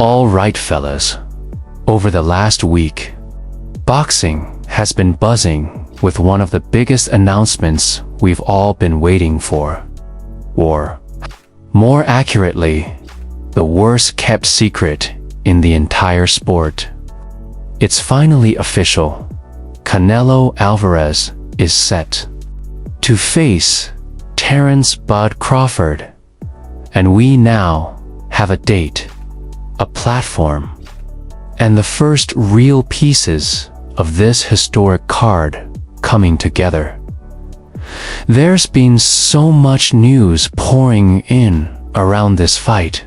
All right, fellas. Over the last week, boxing has been buzzing with one of the biggest announcements we've all been waiting for. Or, more accurately, the worst kept secret in the entire sport. It's finally official. Canelo Alvarez is set to face Terence "Bud" Crawford. And we now have a date, a platform, and the first real pieces of this historic card coming together. There's been so much news pouring in around this fight.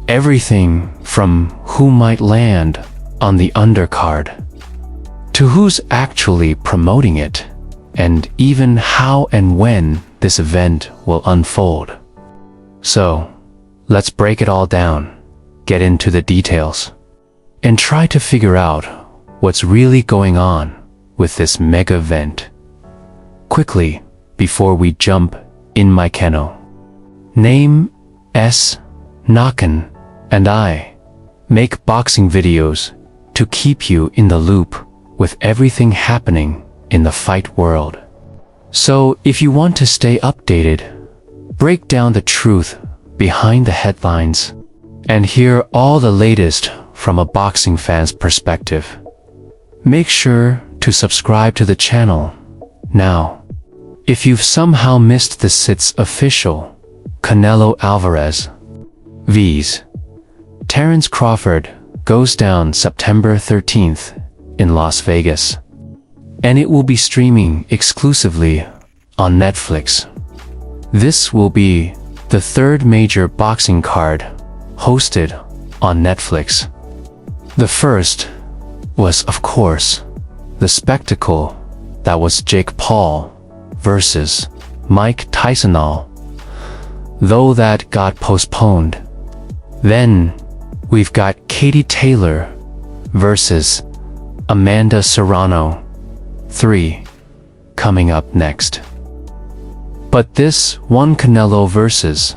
Everything from who might land on the undercard, to who's actually promoting it, and even how and when this event will unfold. So, let's break it all down, get into the details, and try to figure out what's really going on with this mega event. Quickly, before we jump in my kennel. Name S. Nakan, and I make boxing videos to keep you in the loop with everything happening in the fight world. So if you want to stay updated, break down the truth behind the headlines, and hear all the latest from a boxing fan's perspective, make sure to subscribe to the channel now. If you've somehow missed this, it's official. Canelo Alvarez vs. Terence Crawford goes down September 13th in Las Vegas, and it will be streaming exclusively on Netflix. This will be the third major boxing card hosted on Netflix. The first was, of course, the spectacle that was Jake Paul versus Mike Tyson, though that got postponed. Then we've got Katie Taylor versus Amanda Serrano 3 coming up next. But this one, Canelo versus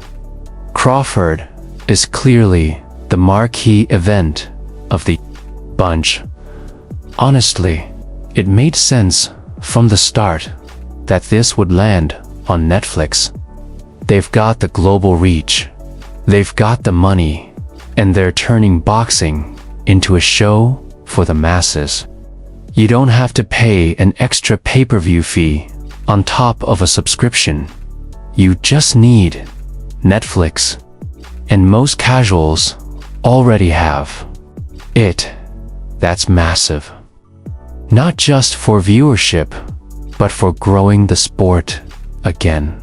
Crawford, is clearly the marquee event of the bunch. Honestly, it made sense from the start that this would land on Netflix. They've got the global reach, they've got the money, and they're turning boxing into a show for the masses. You don't have to pay an extra pay-per-view fee on top of a subscription. You just need Netflix. And most casuals already have it. That's massive. Not just for viewership, but for growing the sport again.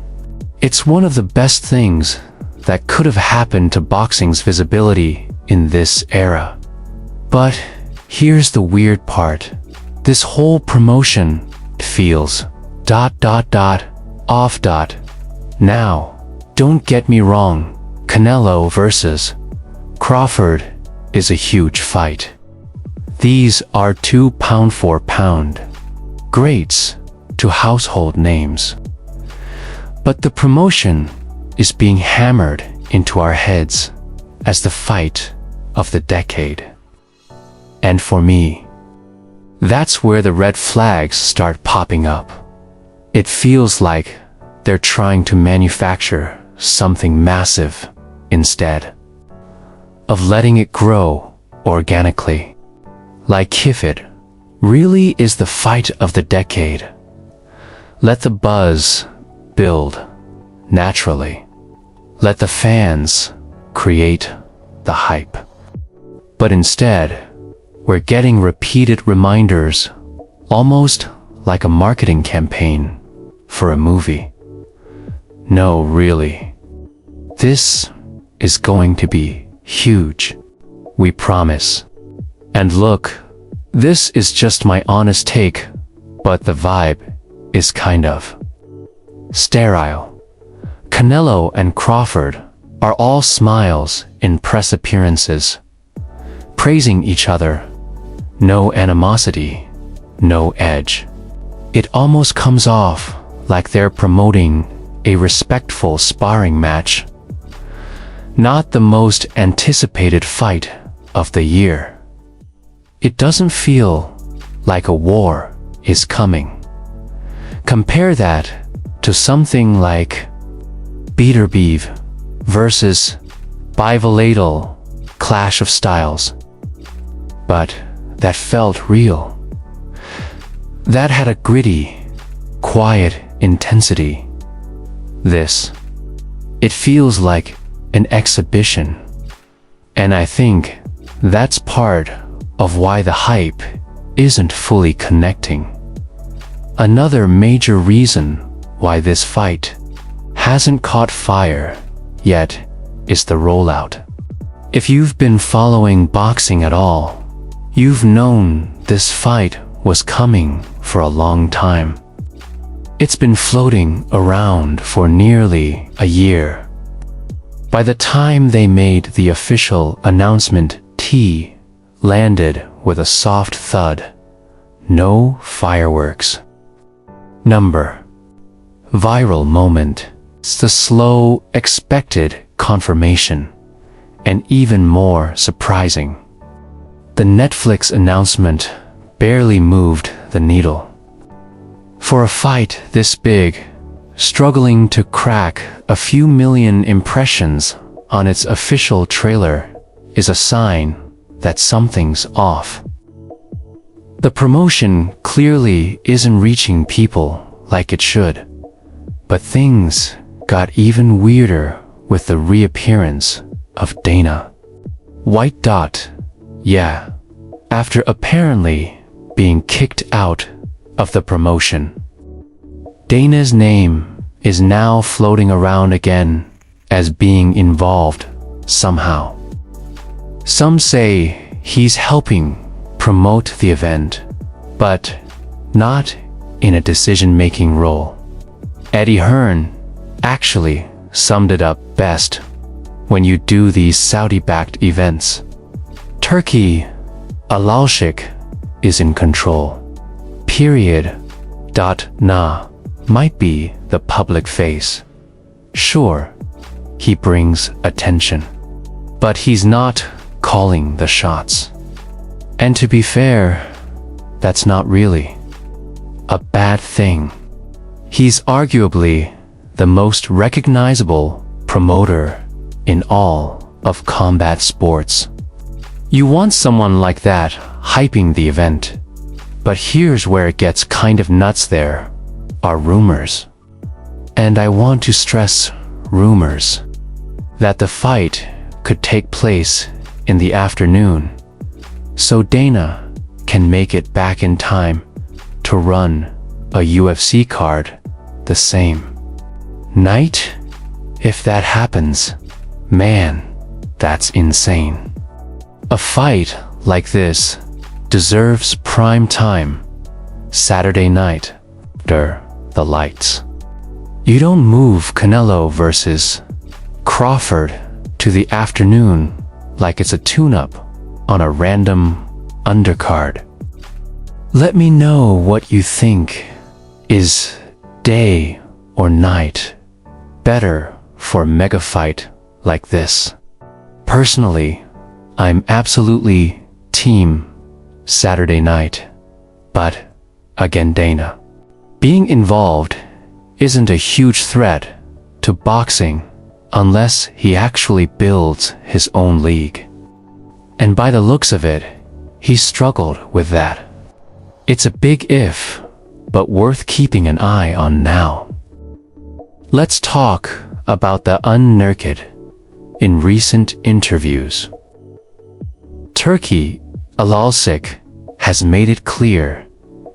It's one of the best things that could have happened to boxing's visibility in this era. But here's the weird part. This whole promotion feels ... off. Now, don't get me wrong, Canelo versus Crawford is a huge fight. These are two pound-for-pound greats to household names. But the promotion is being hammered into our heads as the fight of the decade. And for me, that's where the red flags start popping up. It feels like they're trying to manufacture something massive instead of letting it grow organically. Like if it really is the fight of the decade, let the buzz build naturally. Let the fans create the hype. But instead, we're getting repeated reminders, almost like a marketing campaign for a movie. No, really. This is going to be huge. We promise. And look, this is just my honest take, but the vibe is kind of sterile. Canelo and Crawford are all smiles in press appearances, praising each other. No animosity, no edge. It almost comes off like they're promoting a respectful sparring match. not the most anticipated fight of the year. It doesn't feel like a war is coming. Compare that to something like Beterbiev versus Bivolatile Clash of Styles. But that felt real. That had a gritty, quiet intensity. It feels like an exhibition. And I think that's part of why the hype isn't fully connecting. Another major reason why this fight hasn't caught fire yet is the rollout. If you've been following boxing at all, you've known this fight was coming for a long time. It's been floating around for nearly a year. By the time they made the official announcement, T landed with a soft thud. No fireworks. Number. Viral moment. It's the slow, expected confirmation. And even more surprising, the Netflix announcement barely moved the needle. For a fight this big, struggling to crack a few million impressions on its official trailer is a sign that something's off. The promotion clearly isn't reaching people like it should. But things got even weirder with the reappearance of Dana. White Dot, yeah, after apparently being kicked out of the promotion. Dana's name is now floating around again as being involved somehow. Some say he's helping promote the event, but not in a decision-making role. Eddie Hearn actually summed it up best when you do these Saudi-backed events. Turkey Alalshik is in control. Period. Na might be the public face. Sure, he brings attention, but he's not calling the shots. And to be fair, that's not really a bad thing. He's arguably the most recognizable promoter in all of combat sports. You want someone like that hyping the event. But here's where it gets kind of nuts. There are rumors. And I want to stress rumors that the fight could take place in the afternoon, so Dana can make it back in time to run a UFC card the same night. If that happens, man, that's insane. A fight like this deserves prime time, Saturday night, under the lights. You don't move Canelo versus Crawford to the afternoon like it's a tune-up on a random undercard. Let me know what you think. Is day or night better for a mega fight like this? Personally, I'm absolutely team Saturday night. But again, Dana being involved isn't a huge threat to boxing unless he actually builds his own league. And by the looks of it, he struggled with that. It's a big if, but worth keeping an eye on now. Let's talk about the unnaked in recent interviews. Turkey Alalshik has made it clear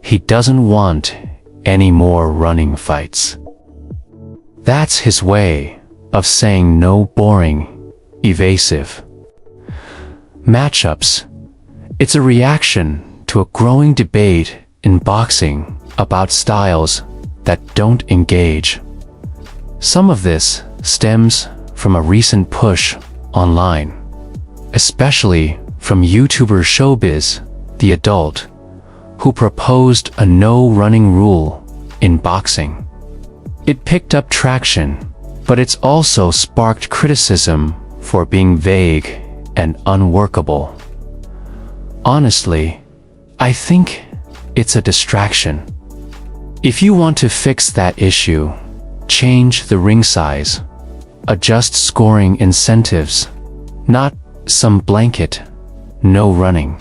he doesn't want any more running fights. That's his way of saying no boring, evasive matchups. It's a reaction to a growing debate in boxing about styles that don't engage. Some of this stems from a recent push online, especially from YouTuber Showbiz, the adult, who proposed a no running rule in boxing. It picked up traction, but it's also sparked criticism for being vague and unworkable. Honestly, I think it's a distraction. If you want to fix that issue, change the ring size, adjust scoring incentives, not some blanket, no running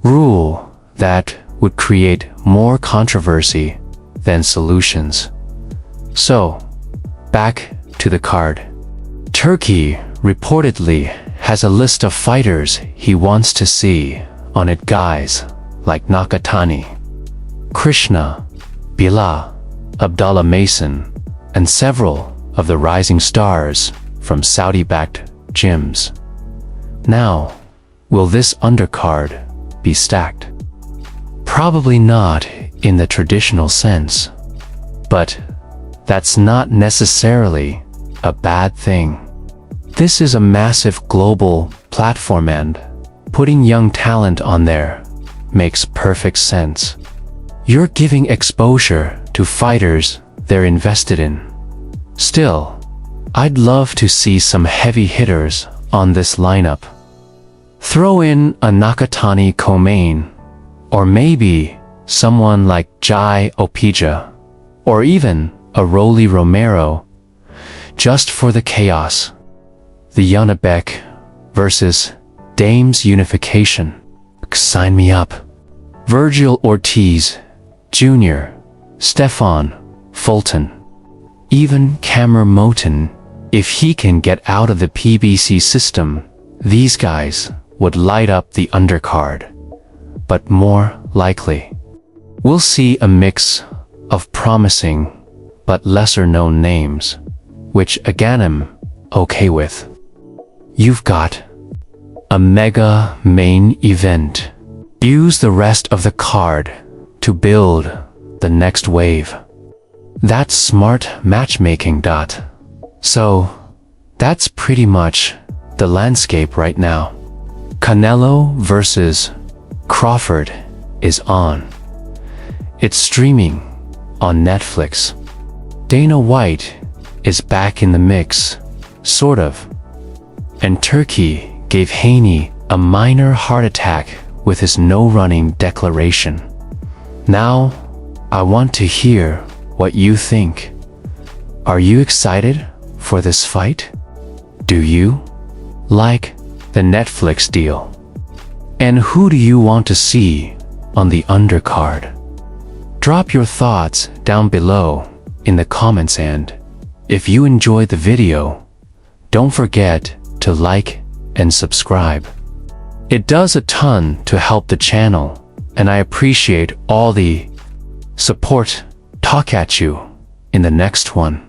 rule that would create more controversy than solutions. So, back to the card. Turkey reportedly has a list of fighters he wants to see on it, guys like Nakatani, Krishna, Bilal, Abdullah Mason, and several of the rising stars from Saudi-backed gyms. Now, will this undercard be stacked? Probably not in the traditional sense, but that's not necessarily a bad thing. This is a massive global platform, and putting young talent on there makes perfect sense. You're giving exposure to fighters they're invested in. Still, I'd love to see some heavy hitters on this lineup. Throw in a Nakatani co-main, or maybe someone like Jai Opija, or even a Rolly Romero, just for the chaos. The Yanabek versus Dames unification. Sign me up. Virgil Ortiz Jr., Stefan Fulton, even Cameron Moten. If he can get out of the PBC system, these guys would light up the undercard. But more likely, we'll see a mix of promising but lesser-known names, which again I'm okay with. You've got a mega main event. Use the rest of the card to build the next wave. That's smart matchmaking. So, that's pretty much the landscape right now. Canelo versus Crawford is on. It's streaming on Netflix. Dana White is back in the mix, sort of. And Turkey gave Haney a minor heart attack with his no-running declaration. Now, I want to hear what you think. Are you excited for this fight? Do you like the Netflix deal? And who do you want to see on the undercard? Drop your thoughts down below in the comments, and if you enjoyed the video, don't forget to like and subscribe. It does a ton to help the channel, and I appreciate all the support. Talk at you in the next one.